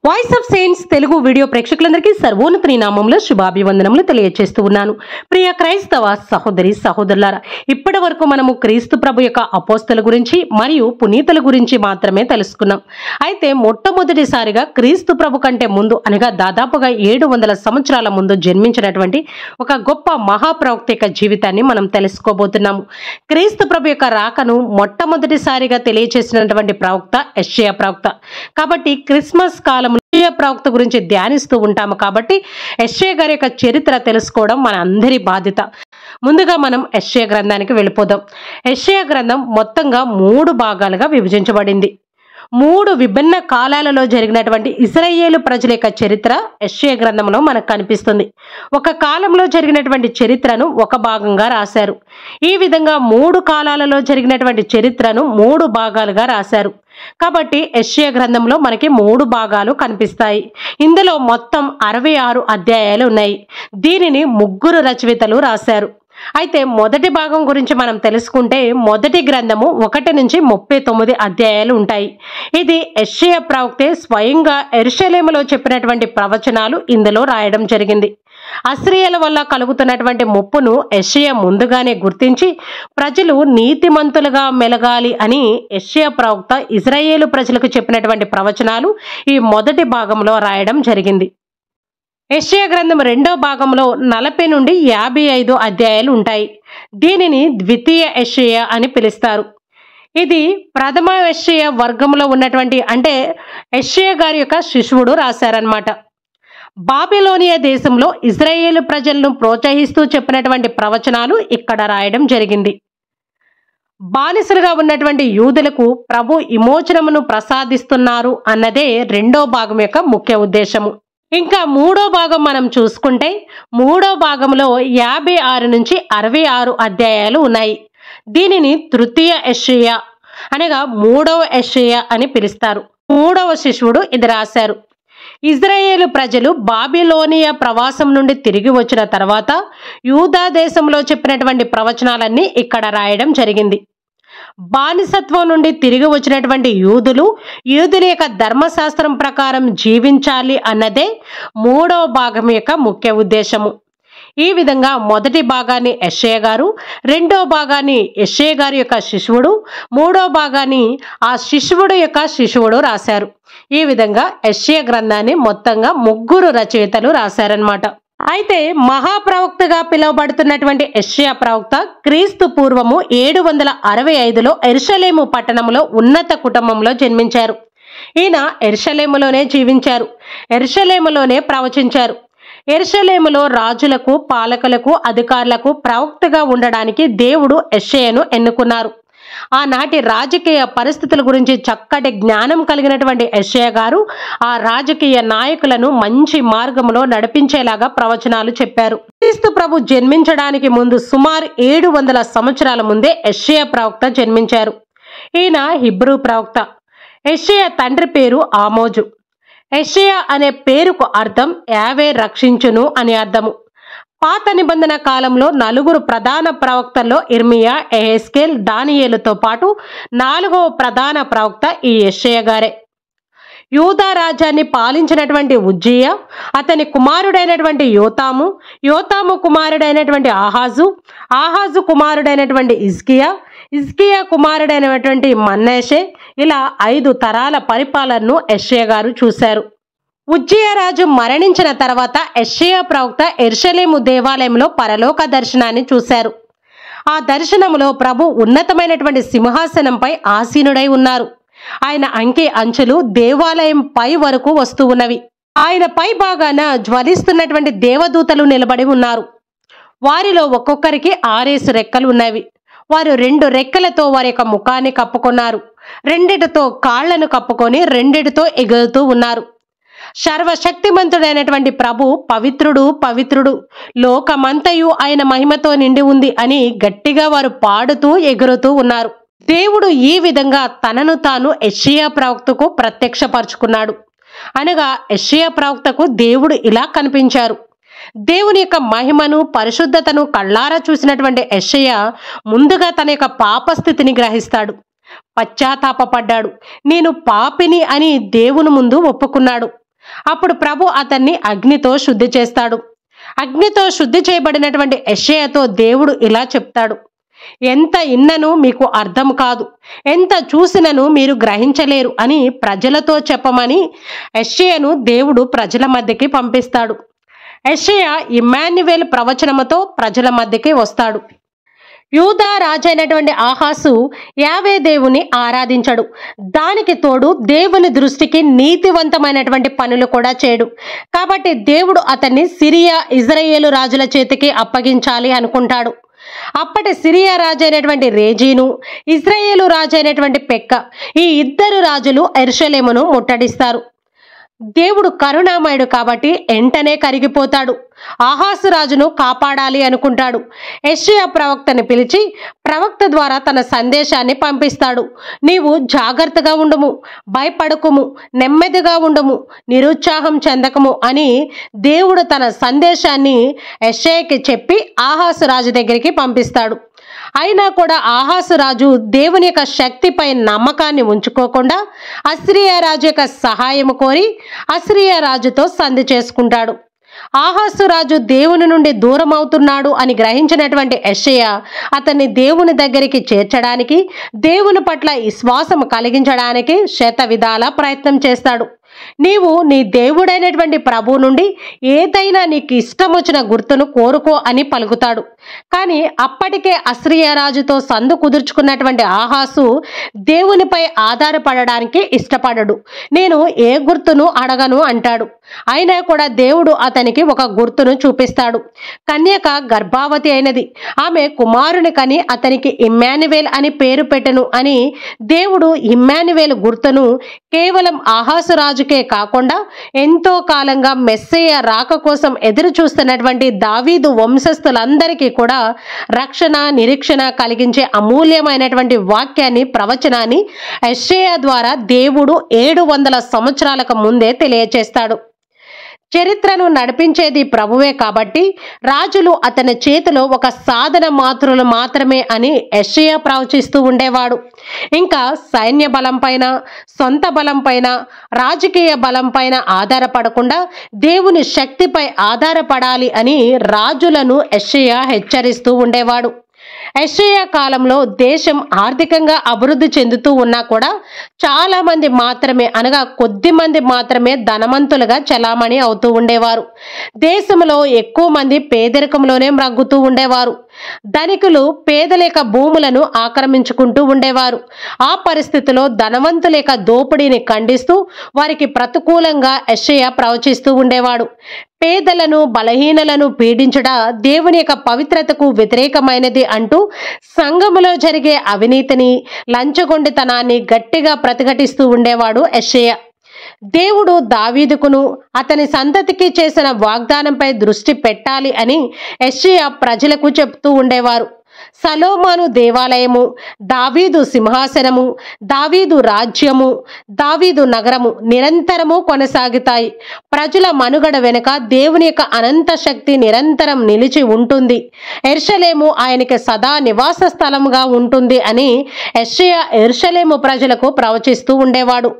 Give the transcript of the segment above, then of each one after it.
Voice of saints Telugu video ప్రేక్షకులందరికీ సర్వోన్నత నామములో శుభాభివందనములు తెలియజేస్తూ ఉన్నాను. ప్రియ క్రైస్తవ సహోదరి సహోదరులారా, ఇప్పటి వరకు మనము క్రీస్తు ప్రభు యొక్క అపోస్తల గురించి మరియు పునీతుల గురించి మాత్రమే తెలుసుకున్నాం. అయితే మొట్టమొదటిసారిగా క్రీస్తు ప్రభు కంటే ముందు అనగా దాదాపుగా 700 సంవత్సరాల ముందు జన్మించినటువంటి ఒక గొప్ప మహాప్రవక్త యొక్క జీవితాన్ని మనం తెలుసుకోబోతున్నాము. క్రీస్తు ప్రభు యొక్క రాకను మొట్టమొదటిసారిగా తెలియజేసినటువంటి ప్రవక్త యెషయా ప్రవక్త. కాబట్టి క్రిస్మస్ కాలం యెషయా ప్రవక్త గురించి ధ్యానిస్తూ ఉంటాము. కాబట్టి యెషయా గారి యొక్క చరిత్ర తెలుసుకోవడం మన అందరి బాధ్యత. ముందుగా మనం యెషయా గ్రంథానికి వెళ్ళిపోదాం. యెషయా గ్రంథం మొత్తంగా 3 భాగాలుగా విభజించబడింది. 3 విభిన్న కాలాలలో జరిగినటువంటి ఇశ్రాయేలు ప్రజల యొక్క చరిత్ర యెషయా గ్రంథంలో మనకు కనిపిస్తుంది. ఒక కాలంలో జరిగినటువంటి చరిత్రను ఒక భాగంగా రాశారు. ఈ విధంగా 3 కాలాలలో జరిగినటువంటి చరిత్రను 3 భాగాలుగా రాశారు. కాబట్టి యెషయా గ్రంథంలో మనకి 3 భాగాలు కనిపిస్తాయి. ఇందులో మొత్తం 66 అధ్యాయాలు ఉన్నాయి. దీనిని 3 రచయితలు రాశారు. అయితే మొదటి భాగం గురించి మనం తెలుసుకుంటే మొదటి గ్రంథము 1 నుంచి 39 అధ్యాయాలు ఉంటాయి. ఇది యెషయా ప్రవక్తే స్వయంగా యెరూషలేములో చెప్పినటువంటి ప్రవచనాలు ఇందులో రాయడం జరిగింది. అశ్షూరీయుల వల్ల కలుగుతున్నటువంటి ముప్పును యెషయా ముందుగానే గుర్తించి ప్రజలు నీతిమంతులుగా మెలగాలి అని యెషయా ప్రవక్త ఇశ్రాయేలు ప్రజలకు చెప్పినటువంటి ప్రవచనాలు ఈ మొదటి భాగంలో రాయడం జరిగింది. యెషయా గ్రంథం 2వ భాగంలో 40 నుండి 55 అధ్యాయాలు ఉంటాయి. దీనిని ద్వితీయ యెషయా అని పిలుస్తారు. ఇది ప్రథమ యెషయా వర్గంలో ఉన్నటువంటి అంటే యెషయా గారి యొక్క శిష్యుడు రాశారనమాట. బాబిలోనియా దేశంలో ఇశ్రాయేలు ప్రజలను ప్రోత్సహిస్తూ చెప్పినటువంటి ప్రవచనాలు ఇక్కడ రాయడం జరిగింది. బానిసలుగా ఉన్నటువంటి యూదులకు ప్రభు విమోచనమును ప్రసాదిస్తున్నారు అన్నదే 2వ భాగం యొక్క ముఖ్య ఉద్దేశము. ఇంకా 3వ భాగం మనం చూసుకుంటే 3వ భాగంలో 56 నుంచి 66 అధ్యాయాలు ఉన్నాయి. దీనిని తృతీయ యెషయా అనగా 3వ యెషయా అని పిలుస్తారు. 3వ శిష్యుడు ఇది రాశారు. ఇశ్రాయేలు ప్రజలు బాబిలోనియా ప్రవాసం నుండి తిరిగి వచ్చిన తర్వాత యూదా దేశంలో చెప్పినటువంటి ప్రవచనాలన్నీ ఇక్కడ రాయడం జరిగింది. బానిసత్వం నుండి తిరిగి వచ్చినటువంటి యూదుల యొక్క ధర్మశాస్త్రం ప్రకారం జీవించాలి అన్నదే 3వ భాగం యొక్క ముఖ్య ఉద్దేశము. ఈ విధంగా మొదటి భాగాన్ని యెషయా గారు, 2వ భాగాన్ని యెషయా గారి యొక్క శిష్యుడు, 3వ భాగాన్ని ఆ శిష్యుడు యొక్క శిష్యుడు రాశారు. ఈ విధంగా యెషయా గ్రంథాన్ని మొత్తంగా 3 రచయితలు రాశారనమాట. అయితే మహాప్రవక్తగా పిలువబడుతున్నటువంటి యెషయా ప్రవక్త క్రీస్తు పూర్వము 765లో యెరూషలేము పట్టణంలో ఉన్నత కుటుంబంలో జన్మించారు. ఈయన యెరూషలేములోనే జీవించారు, యెరూషలేములోనే ప్రవచించారు. యెరూషలేములో రాజులకు, పాలకులకు, అధికారులకు ప్రవక్తగా ఉండడానికి దేవుడు యెషయాను ఎన్నుకున్నారు. ఆనాటి రాజకీయ పరిస్థితుల గురించి చక్కటి జ్ఞానం కలిగినటువంటి యెషయా గారు ఆ రాజకీయ నాయకులను మంచి మార్గంలో నడిపించేలాగా ప్రవచనాలు చెప్పారు. క్రీస్తు ప్రభు జన్మించడానికి ముందు సుమారు 700 సంవత్సరాల ముందే యెషయా ప్రవక్త జన్మించారు. ఈయన హిబ్రూ ప్రవక్త. యెషయా తండ్రి పేరు ఆమోజు. యెషయా అనే పేరుకు అర్థం యావే రక్షించును అని అర్థము. పాత నిబంధన కాలంలో 4 ప్రధాన ప్రవక్తల్లో ఇర్మియా, యెహెజ్కేల్, దానియేలుతో పాటు 4వ ప్రధాన ప్రవక్త ఈ యెషయా గారే. యూదా రాజ్యాన్ని పాలించినటువంటి ఉజ్జియా, అతని కుమారుడైనటువంటి యోతాము, యోతాము కుమారుడైనటువంటి ఆహాజు కుమారుడైనటువంటి హిజ్కియా కుమారుడైనటువంటి మనష్షే, ఇలా 5 తరాల పరిపాలనను యెషయా గారు చూశారు. ఉజ్జియా రాజు మరణించిన తర్వాత యెషయా ప్రవక్త యెరూషలేము దేవాలయంలో పరలోక దర్శనాన్ని చూశారు. ఆ దర్శనంలో ప్రభు ఉన్నతమైనటువంటి సింహాసనంపై ఆసీనుడై ఉన్నారు. ఆయన అంకె అంచులు దేవాలయం పై వరకు వస్తూ ఉన్నవి. ఆయన పై భాగాన జ్వలిస్తున్నటువంటి దేవదూతలు నిలబడి ఉన్నారు. వారిలో ఒక్కొక్కరికి 6 రెక్కలు ఉన్నవి. వారు 2 రెక్కలతో వారి యొక్క ముఖాన్ని కప్పుకున్నారు, 2టితో కాళ్లను కప్పుకొని 2టితో ఎగురుతూ ఉన్నారు. సర్వశక్తిమంతుడైనటువంటి ప్రభు పవిత్రుడు పవిత్రుడు, లోకమంతయు ఆయన మహిమతో నిండి ఉంది అని గట్టిగా వారు పాడుతూ ఎగురుతూ ఉన్నారు. దేవుడు ఈ విధంగా తనను తాను యెషయా ప్రవక్తకు ప్రత్యక్షపరుచుకున్నాడు. అనగా యెషయా ప్రవక్తకు దేవుడు ఇలా కనిపించారు. దేవుని యొక్క మహిమను, పరిశుద్ధతను కళ్ళారా చూసినటువంటి యెషయా ముందుగా తన యొక్క పాపస్థితిని గ్రహిస్తాడు. పశ్చాత్తాపపడ్డాడు. నేను పాపిని అని దేవుని ముందు ఒప్పుకున్నాడు. అప్పుడు ప్రభు అతన్ని అగ్నితో శుద్ధి చేస్తాడు. అగ్నితో శుద్ధి చేయబడినటువంటి యెషయాతో దేవుడు ఇలా చెప్తాడు, ఎంత ఇన్నను మీకు అర్థం కాదు, ఎంత చూసినను మీరు గ్రహించలేరు అని ప్రజలతో చెప్పమని యెషయాను దేవుడు ప్రజల మధ్యకి పంపిస్తాడు. యెషయా ఇమ్మాన్యుయేలు ప్రవచనముతో ప్రజల మధ్యకి వస్తాడు. యూదా రాజైనటువంటి ఆహాసు యావే దేవుని ఆరాధించడు. దానికి తోడు దేవుని దృష్టికి నీతివంతమైనటువంటి పనులు కూడా చేయడు. కాబట్టి దేవుడు అతన్ని సిరియా, ఇజ్రాయేలు రాజుల చేతికి అప్పగించాలి అనుకుంటాడు. అప్పటి సిరియా రాజైనటువంటి రేజీను, ఇజ్రాయేలు రాజైనటువంటి పెక్క, ఈ ఇద్దరు రాజులు యెరూషలేమును ముట్టడిస్తారు. దేవుడు కరుణామయుడు కాబట్టి వెంటనే కరిగిపోతాడు. ఆహాసు రాజును కాపాడాలి అనుకుంటాడు. యెషయా ప్రవక్తని పిలిచి ప్రవక్త ద్వారా తన సందేశాన్ని పంపిస్తాడు. నీవు జాగ్రత్తగా ఉండుము, భయపడకుము, నెమ్మదిగా ఉండుము, నిరుత్సాహం చెందకము అని దేవుడు తన సందేశాన్ని యెషయాకి చెప్పి ఆహాసు రాజు దగ్గరికి పంపిస్తాడు. అయినా కూడా ఆహాసు రాజు దేవుని యొక్క శక్తిపై నమ్మకాన్ని ఉంచుకోకుండా అసిరియా రాజు యొక్క సహాయం కోరి అసిరియా రాజుతో సంధి చేసుకుంటాడు. ఆహాసు రాజు దేవుని నుండి దూరం అవుతున్నాడు అని గ్రహించినటువంటి యెషయా అతన్ని దేవుని దగ్గరికి చేర్చడానికి, దేవుని పట్ల విశ్వాసం కలిగించడానికి శతవిధాల ప్రయత్నం చేస్తాడు. నీవు నీ దేవుడైనటువంటి ప్రభు నుండి ఏదైనా నీకు ఇష్టం వచ్చిన గుర్తును కోరుకో అని పలుకుతాడు. కానీ అప్పటికే అసిరియా రాజుతో సందు కుదుర్చుకున్నటువంటి ఆహాసు దేవునిపై ఆధారపడడానికి ఇష్టపడడు. నేను ఏ గుర్తును అడగను అంటాడు. అయినా కూడా దేవుడు అతనికి ఒక గుర్తును చూపిస్తాడు. కన్యక గర్భావతి అయినది, ఆమె కుమారుని కని అతనికి ఇమ్మాన్యుయేల్ అని పేరు పెట్టెను అని దేవుడు ఇమ్మాన్యుయేల్ గుర్తును కేవలం ఆహాసు రాజుకే కాకుండా ఎంతో కాలంగా మెస్సయ్య రాక కోసం ఎదురు చూస్తున్నటువంటి దావీదు వంశస్థులందరికీ కూడా రక్షణ, నిరీక్షణ కలిగించే అమూల్యమైనటువంటి వాక్యాన్ని, ప్రవచనాన్ని యెషయా ద్వారా దేవుడు 700 సంవత్సరాలకు ముందే తెలియచేస్తాడు. చరిత్రను నడిపించేది ప్రభువే కాబట్టి రాజులు అతని చేతిలో ఒక సాధన మాత్రులు మాత్రమే అని యెషయా ప్రవచిస్తూ ఉండేవాడు. ఇంకా సైన్య బలం పైన, సొంత బలం పైన, రాజకీయ బలం పైన ఆధారపడకుండా దేవుని శక్తిపై ఆధారపడాలి అని రాజులను యెషయా హెచ్చరిస్తూ ఉండేవాడు. యెషయా కాలంలో దేశం ఆర్థికంగా అభివృద్ధి చెందుతూ ఉన్నా కూడా చాలా మంది మాత్రమే, అనగా కొద్ది మంది మాత్రమే ధనవంతులుగా చలామణి అవుతూ ఉండేవారు. దేశంలో ఎక్కువ మంది పేదరికంలోనే మ్రగ్గుతూ ఉండేవారు. ధనికులు పేదల యొక్క భూములను ఆక్రమించుకుంటూ ఉండేవారు. ఆ పరిస్థితిలో ధనవంతుల యొక్క దోపిడీని ఖండిస్తూ వారికి ప్రతికూలంగా యెషయా ప్రవచిస్తూ ఉండేవాడు. పేదలను, బలహీనలను పీడించుట దేవుని యొక్క పవిత్రతకు వ్యతిరేకమైనది అంటూ సంఘములో జరిగే అవినీతిని, లంచగొండితనాన్ని గట్టిగా ప్రతిఘటిస్తూ ఉండేవాడు యెషయా. దేవుడు దావీదుకును అతని సంతతికి చేసిన వాగ్దానంపై దృష్టి పెట్టాలి అని యెషయా ప్రజలకు చెప్తూ ఉండేవారు. సలోమాను దేవాలయము, దావీదు సింహాసనము, దావీదు రాజ్యము, దావీదు నగరము నిరంతరము కొనసాగుతాయి. ప్రజల మనుగడ వెనుక దేవుని యొక్క అనంత శక్తి నిరంతరం నిలిచి ఉంటుంది. యెరూషలేము ఆయనకి సదా నివాస స్థలముగా ఉంటుంది అని యెషయా యెరూషలేము ప్రజలకు ప్రవచిస్తూ ఉండేవాడు.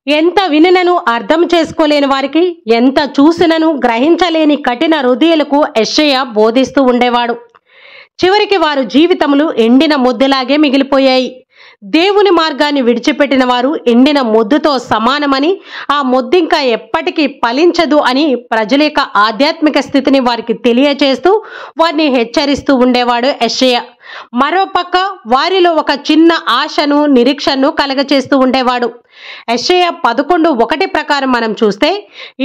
ఎంత వినినను అర్థం చేసుకోలేని వారికి, ఎంత చూసినను గ్రహించలేని కఠిన హృదయాలకు యెషయా బోధిస్తూ ఉండేవాడు. చివరికి వారు జీవితములు ఎండిన ముద్దలాగే మిగిలిపోయాయి. దేవుని మార్గాన్ని విడిచిపెట్టిన వారు ఎండిన మొద్దుతో సమానమని, ఆ మొద్దు ఇంకా ఎప్పటికీ ఫలించదు అని ప్రజల యొక్క ఆధ్యాత్మిక స్థితిని వారికి తెలియచేస్తూ వారిని హెచ్చరిస్తూ ఉండేవాడు యెషయా. మరోపక్క వారిలో ఒక చిన్న ఆశను, నిరీక్షను కలగచేస్తూ ఉండేవాడు. యెషయా 11:1 ప్రకారం మనం చూస్తే,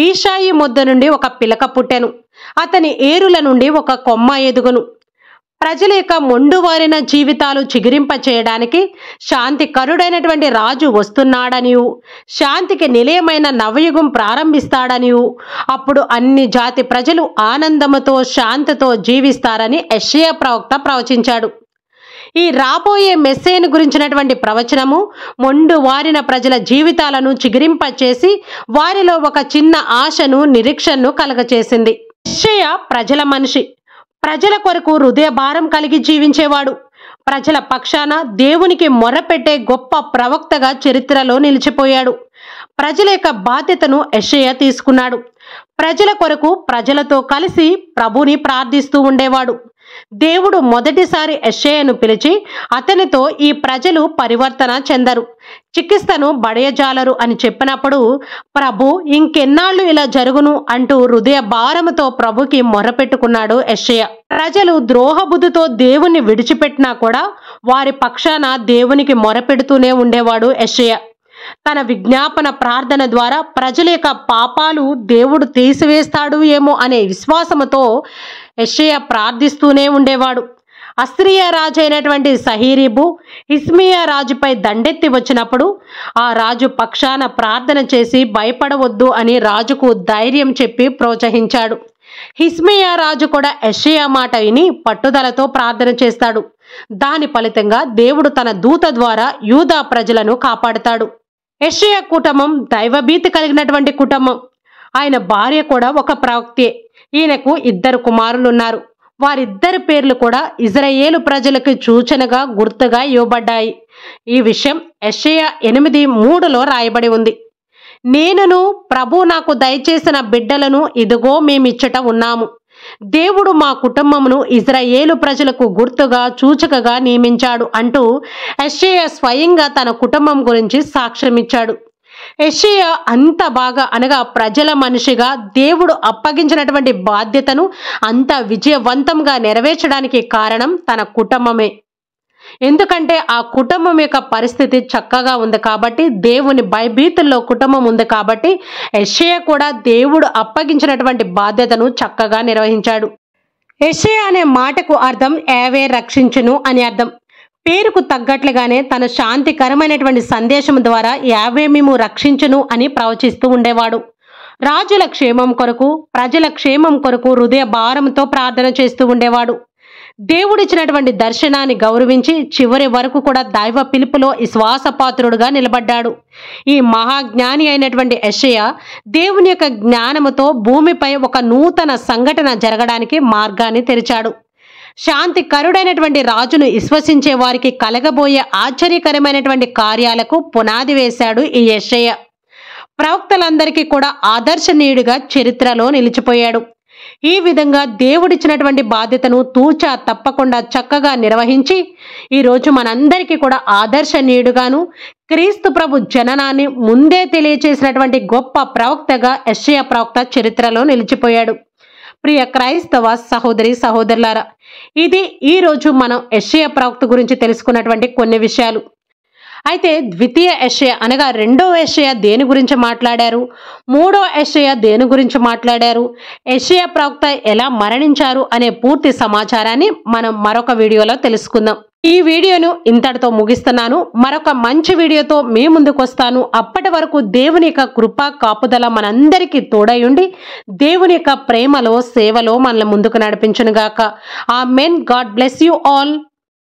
ఈషాయి మొద్దు నుండి ఒక పిలక పుట్టెను, అతని ఏరుల నుండి ఒక కొమ్మ ఎదుగును. ప్రజల యొక్క మొండువారిన జీవితాలు చిగురింప చేయడానికి శాంతి కరుడైనటువంటి రాజు వస్తున్నాడనియు, శాంతికి నిలయమైన నవయుగం ప్రారంభిస్తాడనియు, అప్పుడు అన్ని జాతి ప్రజలు ఆనందముతో, శాంతితో జీవిస్తారని యెషయా ప్రవక్త ప్రవచించాడు. ఈ రాబోయే మెస్సేను గురించినటువంటి ప్రవచనము మొండు వారిన ప్రజల జీవితాలను చిగురింప చేసి వారిలో ఒక చిన్న ఆశను, నిరీక్షను కలగచేసింది. యెషయా ప్రజల మనిషి, ప్రజల కొరకు హృదయ భారం కలిగి జీవించేవాడు. ప్రజల పక్షాన దేవునికి మొర్రపెట్టే గొప్ప ప్రవక్తగా చరిత్రలో నిలిచిపోయాడు. ప్రజల యొక్క బాధ్యతను యెషయా తీసుకున్నాడు. ప్రజల కొరకు ప్రజలతో కలిసి ప్రభుని ప్రార్థిస్తూ ఉండేవాడు. దేవుడు మొదటిసారి యెషయాను పిలిచి అతనితో ఈ ప్రజలు పరివర్తన చెందరు, చికిత్సను బడయజాలరు అని చెప్పినప్పుడు ప్రభు ఇంకెన్నాళ్ళు ఇలా జరుగును అంటూ హృదయ భారముతో ప్రభుకి మొరపెట్టుకున్నాడు యెషయా. ప్రజలు ద్రోహబుద్ధితో దేవుణ్ణి విడిచిపెట్టినా కూడా వారి పక్షాన దేవునికి మొరపెడుతూనే ఉండేవాడు యెషయా. తన విజ్ఞాపన ప్రార్థన ద్వారా ప్రజల యొక్క పాపాలు దేవుడు తీసివేస్తాడు ఏమో అనే విశ్వాసముతో యెషయా ప్రార్థిస్తూనే ఉండేవాడు. అస్సిరియా రాజు అయినటువంటి సహీరీబు హిజ్కియా రాజుపై దండెత్తి వచ్చినప్పుడు ఆ రాజు పక్షాన ప్రార్థన చేసి భయపడవద్దు అని రాజుకు ధైర్యం చెప్పి ప్రోత్సహించాడు. హిజ్కియా రాజు కూడా యెషయా మాట విని పట్టుదలతో ప్రార్థన చేస్తాడు. దాని ఫలితంగా దేవుడు తన దూత ద్వారా యూదా ప్రజలను కాపాడుతాడు. యెషయా కుటుంబం దైవభీతి కలిగినటువంటి కుటుంబం. ఆయన భార్య కూడా ఒక ప్రవక్తే. ఈయనకు 2 కుమారులు ఉన్నారు. వారిద్దరి పేర్లు కూడా ఇజ్రాయేలు ప్రజలకు సూచనగా గుర్తుగా ఇవ్వబడ్డాయి. ఈ విషయం యెషయా 8:3లో రాయబడి ఉంది. నేనును ప్రభు నాకు దయచేసిన బిడ్డలను ఇదిగో మేమిచ్చట ఉన్నాము. దేవుడు మా కుటుంబమును ఇజ్రాయేలు ప్రజలకు గుర్తుగా సూచకగా నియమించాడు అంటూ యెషయా స్వయంగా తన కుటుంబం గురించి సాక్ష్యమిచ్చాడు. యెషయా అంత బాగా అనగా ప్రజల మనిషిగా దేవుడు అప్పగించినటువంటి బాధ్యతను అంత విజయవంతంగా నెరవేర్చడానికి కారణం తన కుటుంబమే. ఎందుకంటే ఆ కుటుంబం యొక్క పరిస్థితి చక్కగా ఉంది కాబట్టి, దేవుని భయభీతుల్లో కుటుంబం ఉంది కాబట్టి యెషయా కూడా దేవుడు అప్పగించినటువంటి బాధ్యతను చక్కగా నిర్వహించాడు. యెషయా అనే మాటకు అర్థం యావే రక్షించును అని అర్థం. పేరుకు తగ్గట్లుగానే తన శాంతికరమైనటువంటి సందేశం ద్వారా యావే మేము రక్షించును అని ప్రవచిస్తూ ఉండేవాడు. రాజుల క్షేమం కొరకు, ప్రజల క్షేమం కొరకు హృదయ భారంతో ప్రార్థన చేస్తూ ఉండేవాడు. దేవుడిచ్చినటువంటి దర్శనాన్ని గౌరవించి చివరి వరకు కూడా దైవ పిలుపులో విశ్వాసపాత్రుడుగా నిలబడ్డాడు. ఈ మహాజ్ఞాని అయినటువంటి యెషయా దేవుని యొక్క జ్ఞానముతో భూమిపై ఒక నూతన సంఘటన జరగడానికి మార్గాన్ని తెరిచాడు. శాంతికరుడైనటువంటి రాజును విశ్వసించే వారికి కలగబోయే ఆశ్చర్యకరమైనటువంటి కార్యాలకు పునాది వేశాడు ఈ యెషయా. ప్రవక్తలందరికీ కూడా ఆదర్శనీయుడిగా చరిత్రలో నిలిచిపోయాడు. ఈ విధంగా దేవుడిచ్చినటువంటి బాధ్యతను తూచా తప్పకుండా చక్కగా నిర్వహించి ఈరోజు మనందరికీ కూడా ఆదర్శనీయుడుగాను క్రీస్తు ప్రభు జననాన్ని ముందే తెలియచేసినటువంటి గొప్ప ప్రవక్తగా యెషయా ప్రవక్త చరిత్రలో నిలిచిపోయాడు. ప్రియ క్రైస్తవ సహోదరి సహోదరులారా, ఇది ఈరోజు మనం యెషయా ప్రవక్త గురించి తెలుసుకున్నటువంటి కొన్ని విషయాలు. అయితే ద్వితీయ యెషయా అనగా 2వ యెషయా దేని గురించి మాట్లాడారు, 3వ యెషయా దేని గురించి మాట్లాడారు, యెషయా ప్రవక్త ఎలా మరణించారు అనే పూర్తి సమాచారాన్ని మనం మరొక వీడియోలో తెలుసుకుందాం. ఈ వీడియోను ఇంతటితో ముగిస్తున్నాను. మరొక మంచి వీడియోతో మీ ముందుకు వస్తాను. అప్పటి వరకు దేవుని యొక్క కృప కాపుదల మనందరికీ తోడై ఉండి దేవుని యొక్క ప్రేమలో సేవలో మనల్ని ముందుకు నడిపించును గాక. ఆమేన్. God bless you all.